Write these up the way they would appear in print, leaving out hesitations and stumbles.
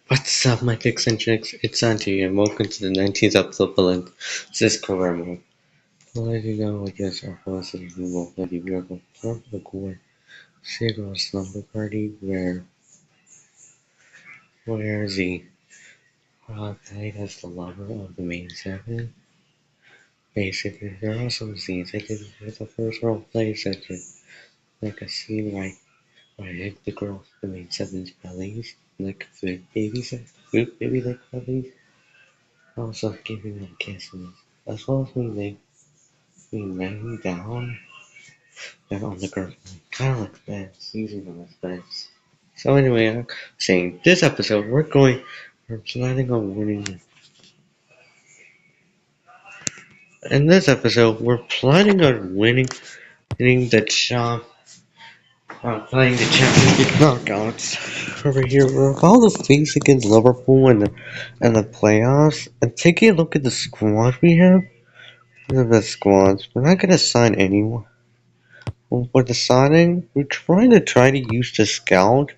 What's up, my kicks and chicks? It's Santi, and welcome to the 19th episode of Belenenses career mode. To let you know, I guess our velocity will let you be able to the core Sigur's number party where the played as the lover of the main seven. Basically, there are some scenes I did with the first role play such as like a scene where I hit the girl the main seven's bellies, like food baby like bellies, also giving them kisses, as well as me laying down on the girl, kind of like beds, using them as beds. So anyway, I'm saying this episode we're planning on winning. In this episode, we're planning on winning playing the championship knockouts. Over here, we're about to face against Liverpool in the playoffs, and taking a look at the squad we have. Look at the squads. We're not gonna sign anyone. Well, for the signing, we're trying to use the scout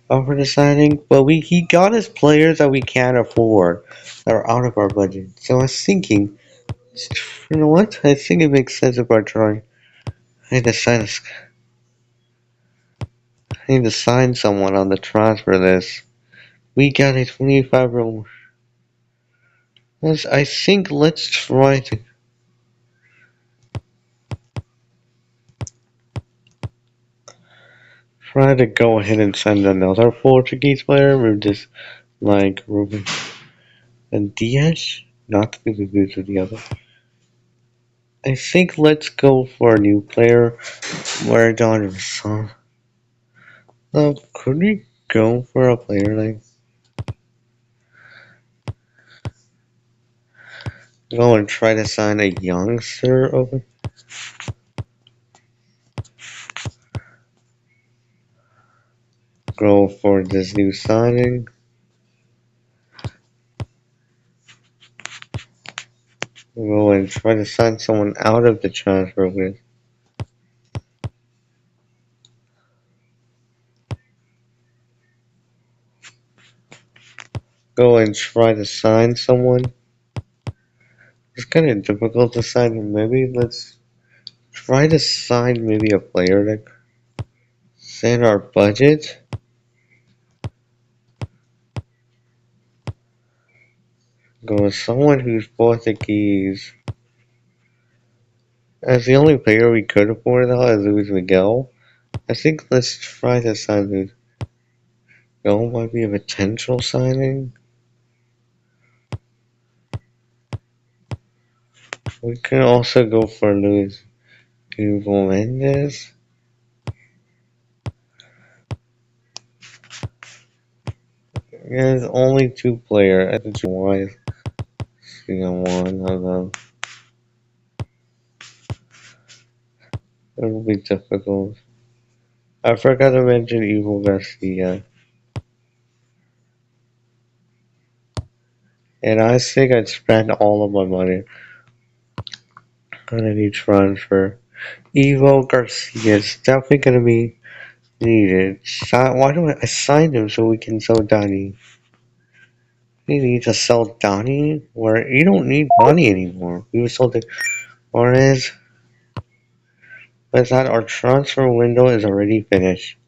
for the signing, but he got us players that we can't afford that are out of our budget. So I was thinking, you know what? I think it makes sense if I try. I need to sign a, I need to sign someone on the transfer list. We got a 25-year-old. I think let's try to go ahead and send another Portuguese player. We're just like Ruben and Diaz, not to be confused with the other. I think let's go for a new player. Where Don son. Could we go for a player like go and try to sign a youngster over? Go for this new signing. Go and try to sign someone out of the transfer list. Go and try to sign someone. It's kind of difficult to sign. Maybe let's try to sign maybe a player that fit our budget. Go with someone who's Portuguese. As the only player we could afford though is Luis Miguel. I think let's try to sign Luis Miguel. Might be a potential signing. We can also go for Luis Belenenses. There's only two players. I think why seeing one of them. It will be difficult. I forgot to mention Evil Garcia. And I think I'd spend all of my money on a new transfer. Evo Garcia is definitely gonna be needed. Why do I signed him so we can sell Donnie? We need to sell Donnie where you don't need money anymore. We were sold to Juarez, but that our transfer window is already finished.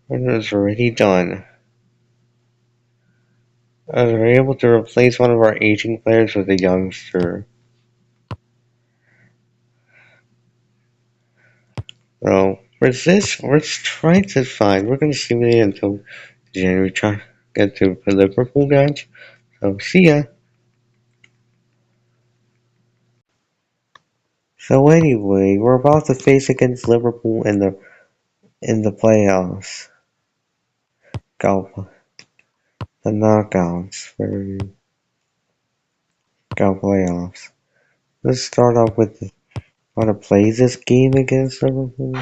Window is already done. We're able to replace one of our aging players with a youngster. So for this, let's try to find. We're gonna simulate until January. Try to get to the Liverpool match. So see ya. So anyway, we're about to face against Liverpool in the playoffs. Go the knockouts for go playoffs. Let's start off with how to play this game against Liverpool.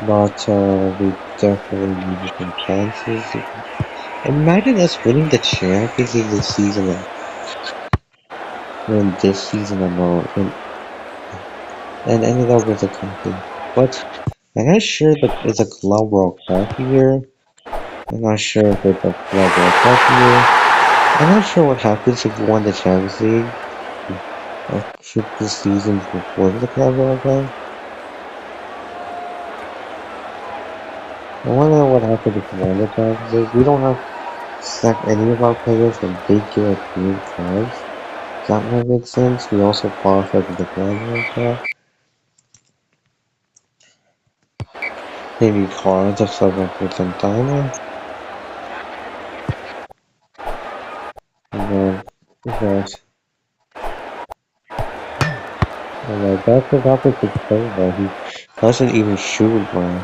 But we definitely needed some chances. Imagine us winning the Champions League this season and this season alone and ended up with a complete. But I'm not sure that it's a Club World Cup year. I'm not sure if it's a Club World Cup year. I'm not sure what happens if you won the Champions League a few seasons before the Club World Cup. I want to know what happens if you won the Champions League. We don't have to select any of our players from big European clubs. That might make sense. We also qualify for the Club World Cup. Maybe cards of some representana. And then, yes. And that's what happens to Pogba. He doesn't even shoot well.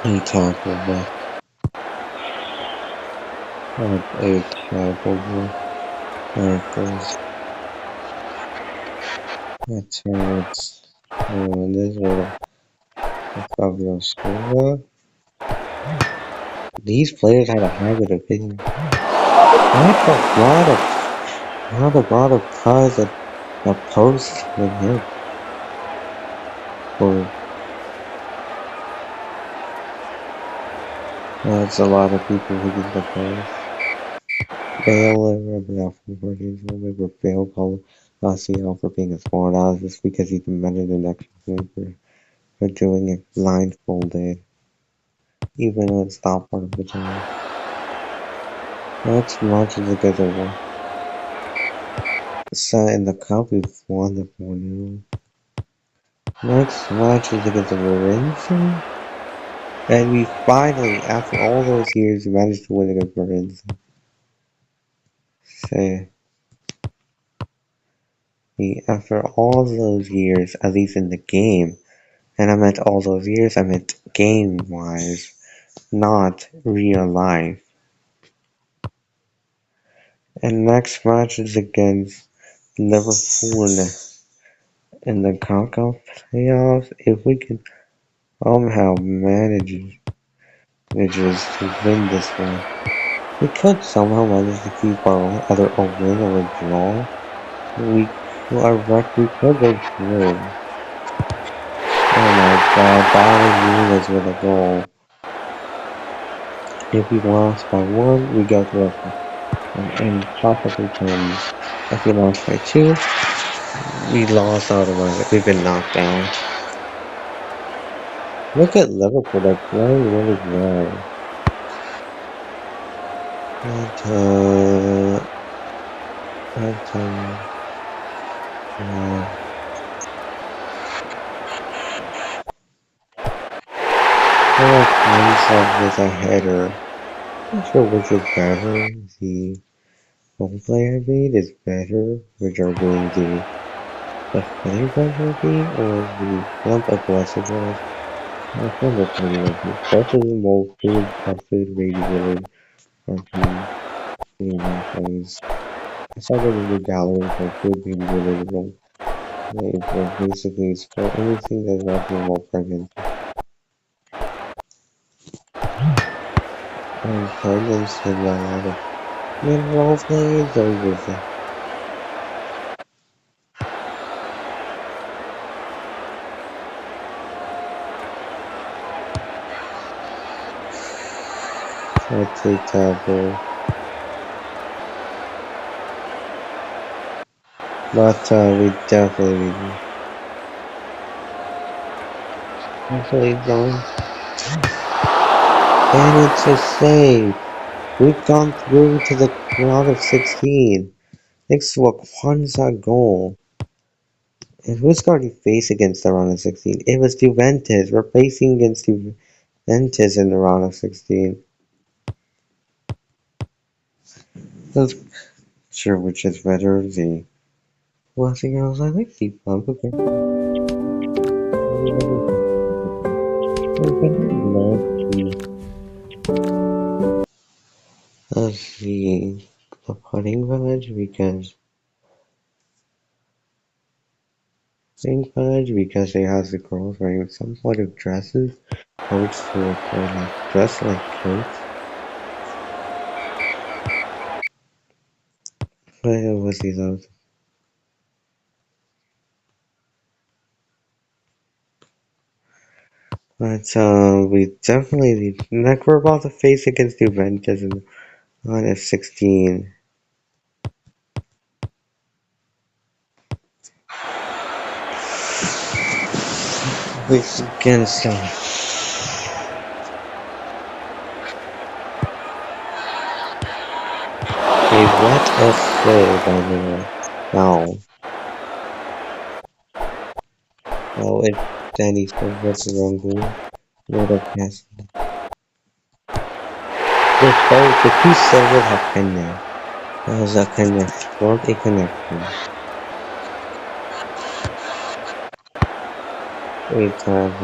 He tackled well. A tackled well. Alright, guys. That's how it's. This little Fabio Silva. These players had a habit of hitting. That's a lot of cars that post with him. Or that's a lot of people who get the post. Bale, remember that from Portuguese, remember Bale called Martial for being a smart ass just because he demanded an extra point for doing it blindfolded, even though it's not part of the job. Next match is against a one. So in the cup, we've won the 4-0. Next match is against the Belenenses. And we finally, after all those years, managed to win against Belenenses. So, after all those years, at least in the game, and I meant all those years, I meant game-wise, not real life. And next match is against Liverpool in the Conca playoffs. If we can somehow manages to win this one, we could somehow manage to keep our either a win or a draw. We we could go through. Oh my god, Darwin Nunes with a goal. If we lost by one, we go to and possibly penalties. If we lost by two, we lost automatically. We've been knocked out. Look at Liverpool, they're playing really well. But, but, Belenenses with a header. Not sure which is better. The role player beat is better, which are being the funny player beat or the blunt aggressive ones. I think the funny ones. Both of them will food rating related cartoons being plays. I saw that in the gallery for food rating related role. It was basically for anything that's not more pregnant. And pregnancy and a lot of role plays over the I'd say taboo. But we definitely don't. And it's a save. We've gone through to the round of 16. Thanks to a Kwanzaa goal. And who's going to face against the round of 16? It was Juventus. We're facing against Juventus in the round of 16. Not sure which is better. The Blessing Girls, I like the pump. Okay. Let's see the pudding village because they have the girls wearing some sort of dresses, coats to or like dress like coats. It was these others. But we definitely like we're about to face against Juventus on F-16. Which against a what a save by the way. Now, oh, it Danny said what's the wrong goal? What a pass. The two servers have been there. There was a connection. What a connection. We have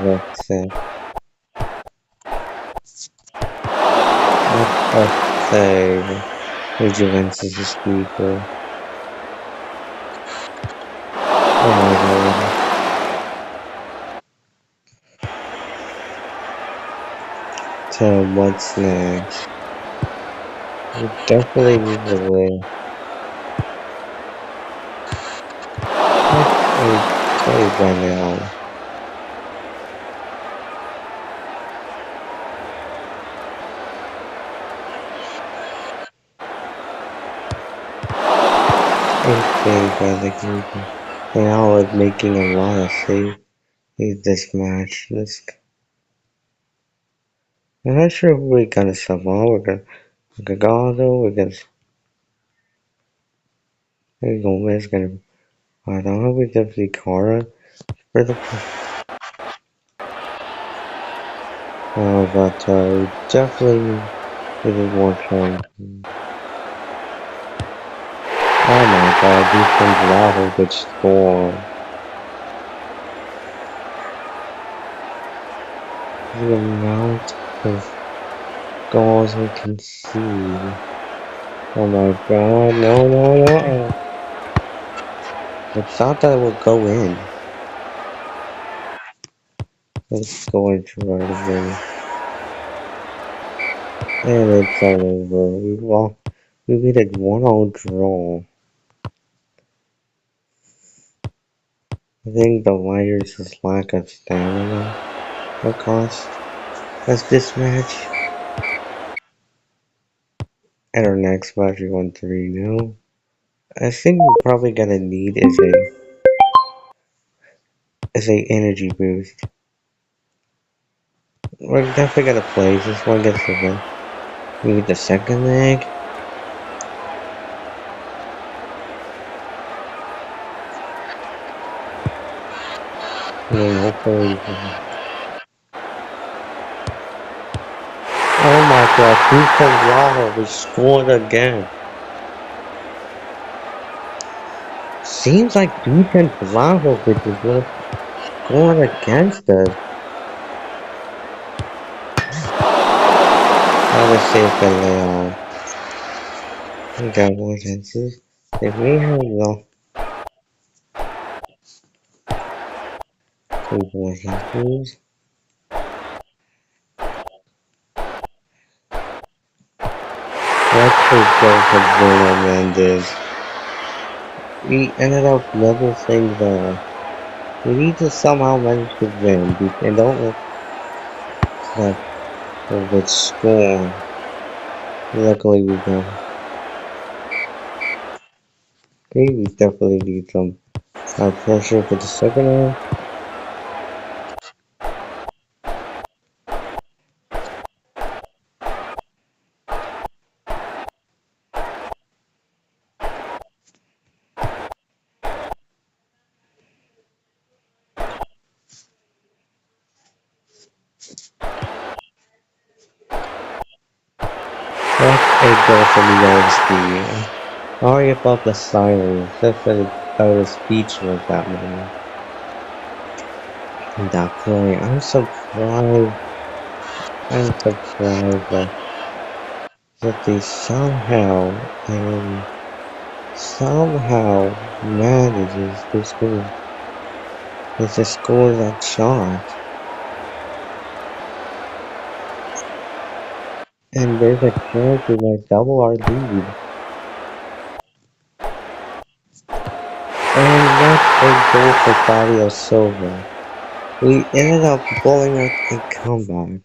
let's say let's say Juventus is speaker. Oh my god. So what's next? We definitely need to win. Let's play by now. Okay, by the group. They all are making a lot of saves this match. I'm not sure if we're gonna survive. We're gonna go though. We're Gomez gonna. I don't know. We definitely Cara for the. But definitely it is more fun. Oh my god, these lava could score. The amount of goals we can see. Oh my god, no, no, no. I thought that would go in. Let's go into right away. And it's all over. We made a 1-all draw. I think the Lighters' lack of stamina will cost us this match. At our next match, we won 3-0. I think we're probably gonna need is a energy boost. We're definitely gonna play this one against the win. We need the second leg. And then hopefully. Oh my god, Houston Lava, we scored again. Seems like defense Vlahovic is going against us. That was safe by Leon. We got more chances. If we have more chances. Let's go for Belenenses. We ended up level things we need to somehow manage to win and don't let that score. Luckily we go. Okay, we definitely need some pressure for the second one. What a goal from Leonski. Sorry about the silence. I was speechless that moment. In that play, I'm surprised that they somehow manages to score. They just score that shot. And there's a chance we might double our lead. And what a goal for Fabio Silva. We ended up pulling out a comeback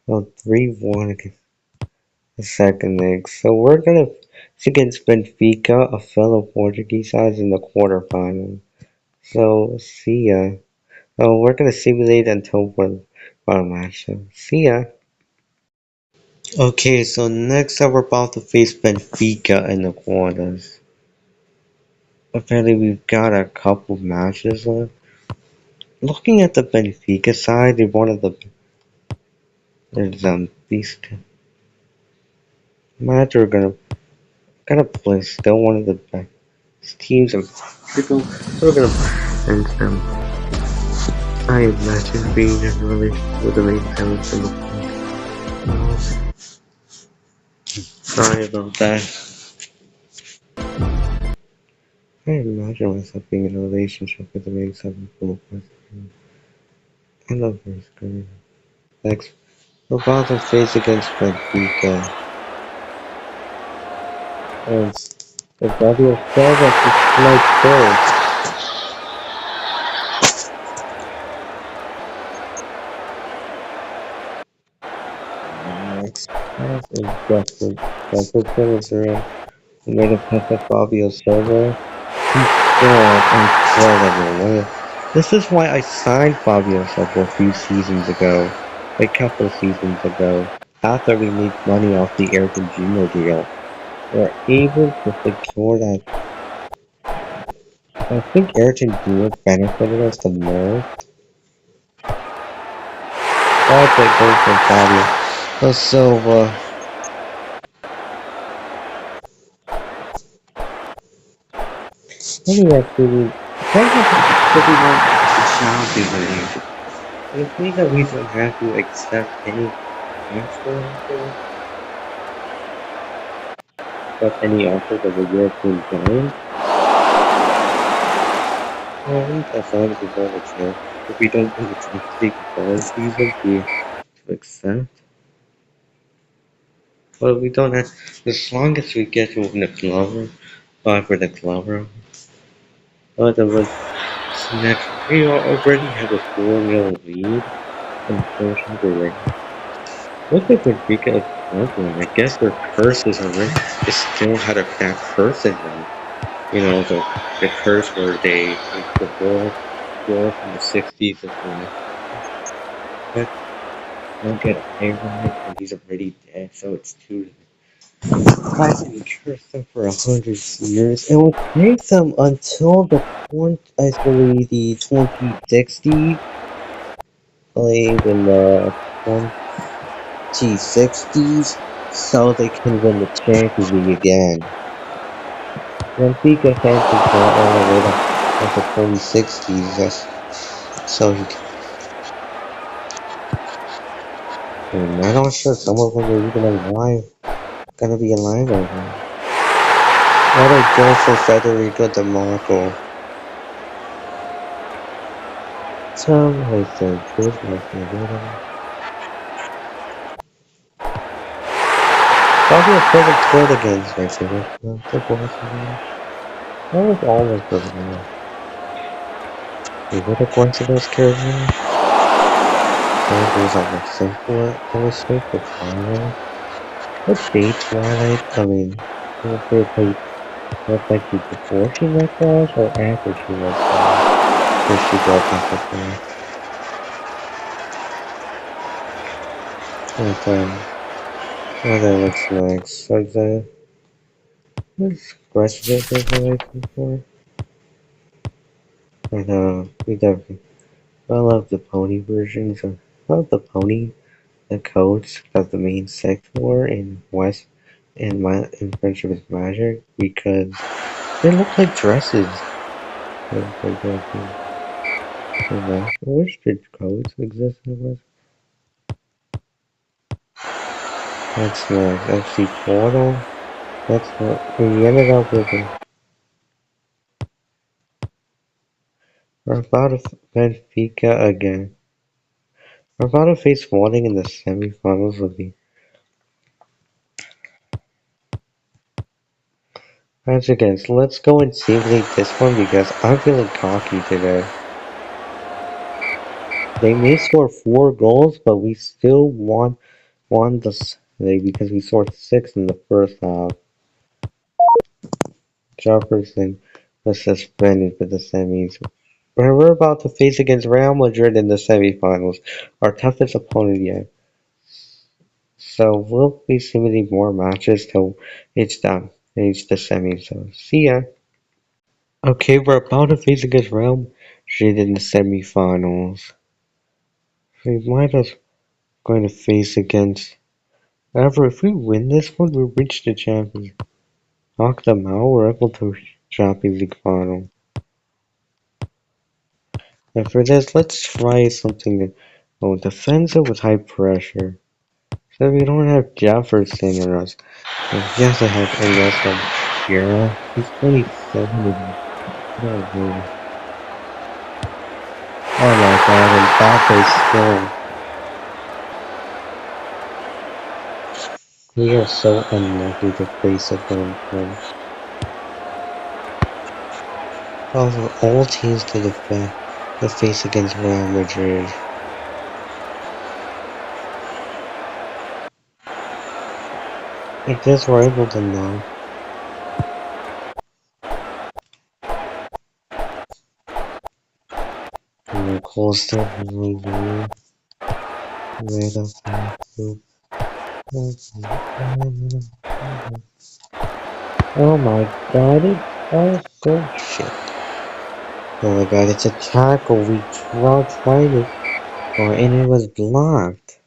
of 3-1 against the second leg. So we're gonna see against Benfica, a fellow Portuguese side, in the quarterfinal. So see ya. Oh, we're gonna simulate until we're our match. So see ya. Okay, so next up we're about to face Benfica in the quarters. Apparently we've got a couple matches left. Looking at the Benfica side, they're one of the there's these match are gonna play still one of the best teams in Portugal. So we're gonna bench them. I imagine being in relation with the main talents in the world. Sorry about that. I imagine myself being in a relationship with the main seven full person. I love her screen. Next, we're about to face against Benfica. And the body of Silva is like this. Next pass is Jefferson. Jefferson is around. Made a pass to Fabio Silva. He scored incredible. This is why I signed Fabio Silva a few seasons ago. A couple seasons ago. After we made money off the Ayrton Jr. deal. We're able to secure that. I think Ayrton Jr. benefited us the most. That's a goal from Fabio Silva. Let me actually try to pretty much challenging the league. It means that we don't have to accept any transfer offer, but any offers of a European giant. Well, at least as long as we have a chance, if we don't win the Champions League the following season, we to accept. But we don't have, as long as we get to win the club, for the club, otherwise, next, we already have a 4-0 lead, unfortunately. Looks like Benfica is struggling. I guess their curse is already, they still had a bad curse in them. You know, the curse where the girl from the 60s is like, but don't get Iron and he's already dead, so it's too why did we curse them for 100 years? It will take them until I believe the 2060, believe in the 2060s, so they can win the Champions League again. Benfica can't be brought all the way to the 2060s, so he can. And I'm not sure some of them are even alive, gonna be alive right now. What a goal for Federico DeMarco. Tom Hudson, Chris Martin, Fabio Silva scored against Vancouver. That was almost the goal. Is it a coincidence, Carolina? There's almost simple. It was so for Twilight. What day Twilight? I mean, was it like before she met Josh or after she met Josh? Or she broke up with him? Okay. Okay, what's next? So what's Graduate Revelation for? I know, we definitely. I love the pony versions of. I love the pony, the coats of the main sector in West in Friendship with Magic because they look like dresses. They look like dresses. You know, I wish the coats existed with. That's nice. FC Portal. That's what we ended up with. We're about to Benfica again. We're about to face Sporting in the semi-finals of the As against, let's go and simulate this one because I'm feeling cocky today. They may score 4 goals, but we still won this because we scored 6 in the first half. Jefferson was suspended for the semis. We're about to face against Real Madrid in the semifinals, our toughest opponent yet. So we'll be simulating more matches till it's done. It's the semis. So see ya. Okay, we're about to face against Real Madrid in the semifinals. We might as going to face against. However, if we win this one, we'll reach the champions. Knock them out, we're able to reach Champions League final. And for this, let's try something defensive with high pressure. So we don't have Jefferson or us. Yes, I have Iniesta. Yeah, he's 27 and no. Oh my god, and Mbappe's still. We are so unlucky to face against. Of all teams to face against Real Madrid. I guess we're able to know. Costa Review with a Oh my god, shit. Oh my god, it's a tackle. We tried it, and it was blocked.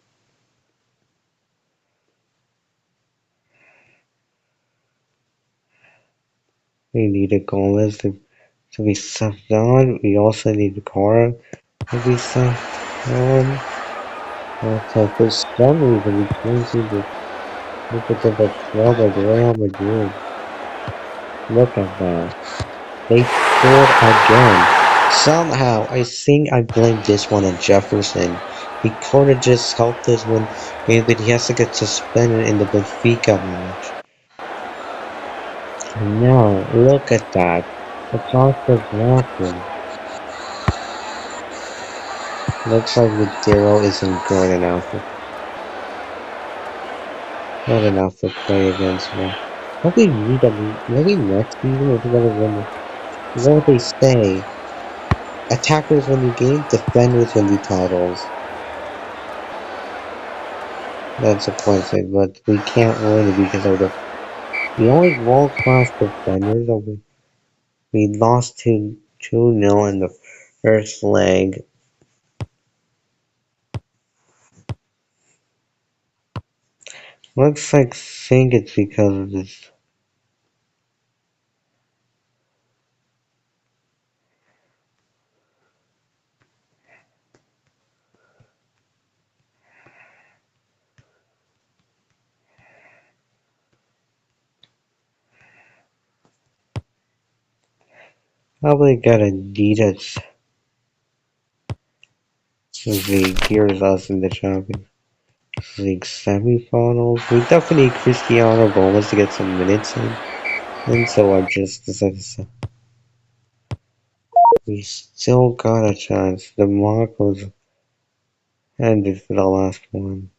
We need a Gomez to be subbed on. We also need a Cara to be subbed on. So for some reason, we can't see the look at the club of Real Madrid. Look at that. They scored again. Somehow, I think I blame this one on Jefferson. He could have just helped us when maybe he has to get suspended in the Benfica match. No, look at that. The Costa's laughing. Looks like Madero isn't good enough. Not enough to play against me. Maybe need them. Maybe next season if we're gonna win. What they say? Attackers win the game, defenders win the titles. That's a point, but we can't win it because of the only world-class defenders that we lost to 2-0 in the first leg. Looks like think it's because of this. Probably got Adidas as the gears us in the Champions League semi-finals. We definitely need Cristiano Ronaldo to get some minutes in, and so I just decided to. We still got a chance. The mark was ended for the last one.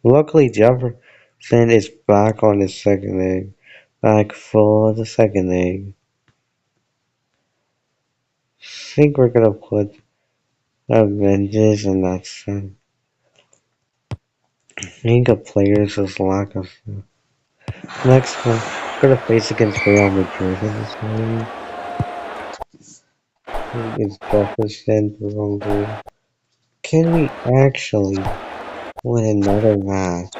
Luckily, Jefferson is back on his second leg. Back for the second leg. I think we're gonna put Belenenses in that set. I think the players is lack of. Next one, we're gonna face against Real Madrid in this game. Is Jefferson the wrong goal? Can we actually win another match?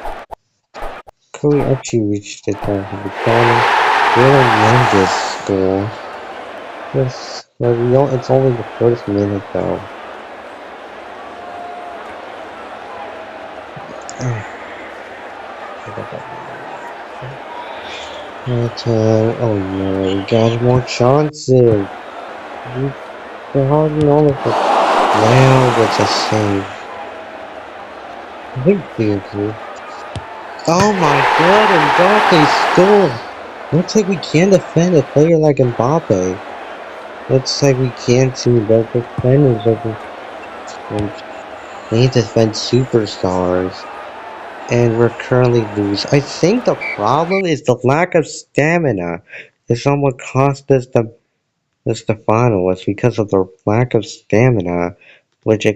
Could we actually reach the top of the corner? Belenenses score. Yes, well, it's only the first minute though. Oh no, we got more chances. They're hardly all of it. Wow, that's a save. I think they agree. Oh my god, Mbappe stole! Looks like we can't defend a player like Mbappe. Looks like we can't see both defenders of the we need to defend superstars. And we're currently losing. I think the problem is the lack of stamina. If someone cost us the final, it's because of the lack of stamina, which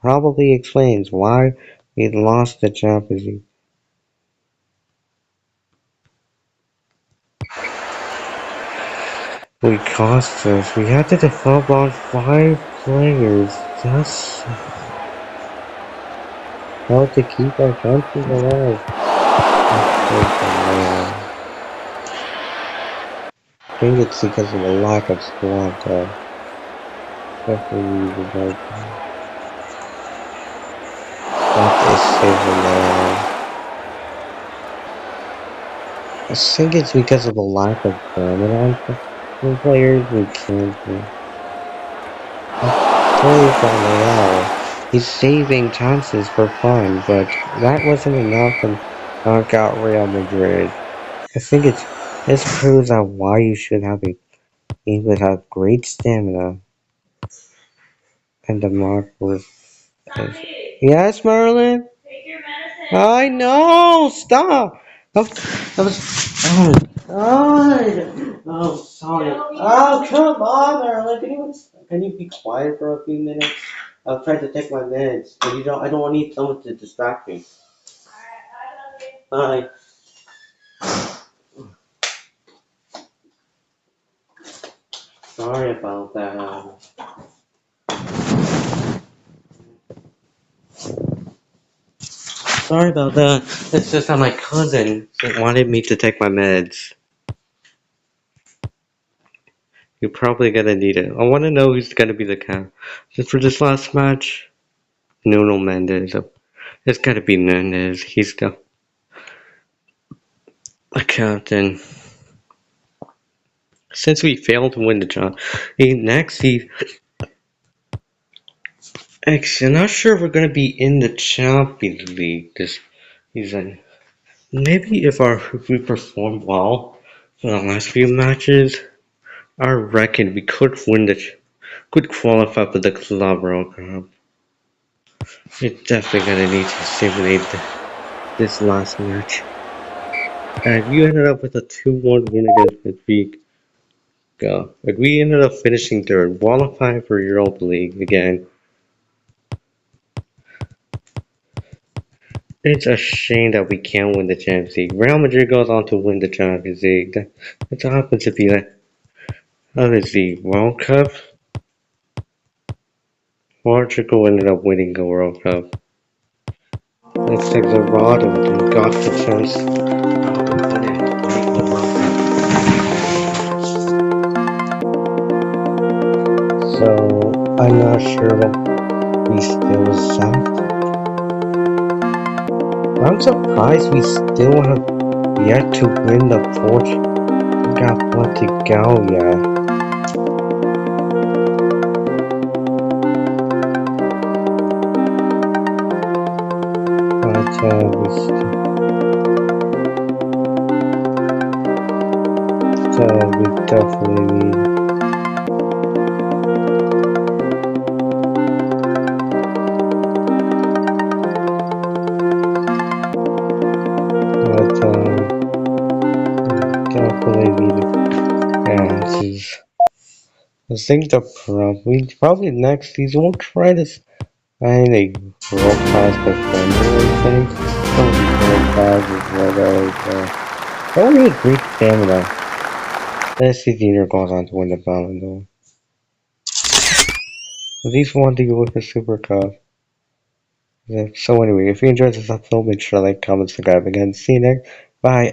probably explains why we lost the Champions League. We cost us. We had to develop on 5 players. That's how to keep our country alive. I think it's because of the lack of squad depth. Especially the that is saving now. I think it's because of the lack of stamina on players. We can't play Balneal. He's saving chances for fun, but that wasn't enough to knock out Real Madrid. I think this proves out why you should have a team that have great stamina and the mark was. Yes, Merlin. Take your medicine. I know. Stop. That was. Oh God. Oh, sorry. Oh, come on, Merlin. Can you be quiet for a few minutes? I'm trying to take my meds, but you don't. I don't need someone to distract me. Alright, sorry about that. Sorry about that. It's just that my cousin wanted me to take my meds. You're probably gonna need it. I want to know who's gonna be the cap. Just for this last match, Nuno Mendes. It's gotta be Mendes. He's the captain. Since we failed to win the job, actually, I'm not sure if we're gonna be in the Champions League this season. Maybe if we perform well for the last few matches, I reckon we could qualify for the Club World Cup. We're definitely gonna need to simulate this last match. And you ended up with a 2-1 win against Benfica. But we ended up finishing third, qualifying for Europa League again. It's a shame that we can't win the Champions League. Real Madrid goes on to win the Champions League. That happens to be the World Cup. Portugal ended up winning the World Cup. Looks like the Rodham got the chance to make the World Cup. So I'm not sure what we still sacked. I'm surprised we still have yet to win the Portugal. But we definitely need. But definitely need answers. I think we probably next season we'll try to find a world-class defender. I think some world-class as well. That would be a great stamina. Let's see if Junior goes on to win the Ballon d'Or. At least one to go with the Super Cup. Yeah, so anyway, if you enjoyed this episode, make sure to like, comment, subscribe again. See you next. Bye.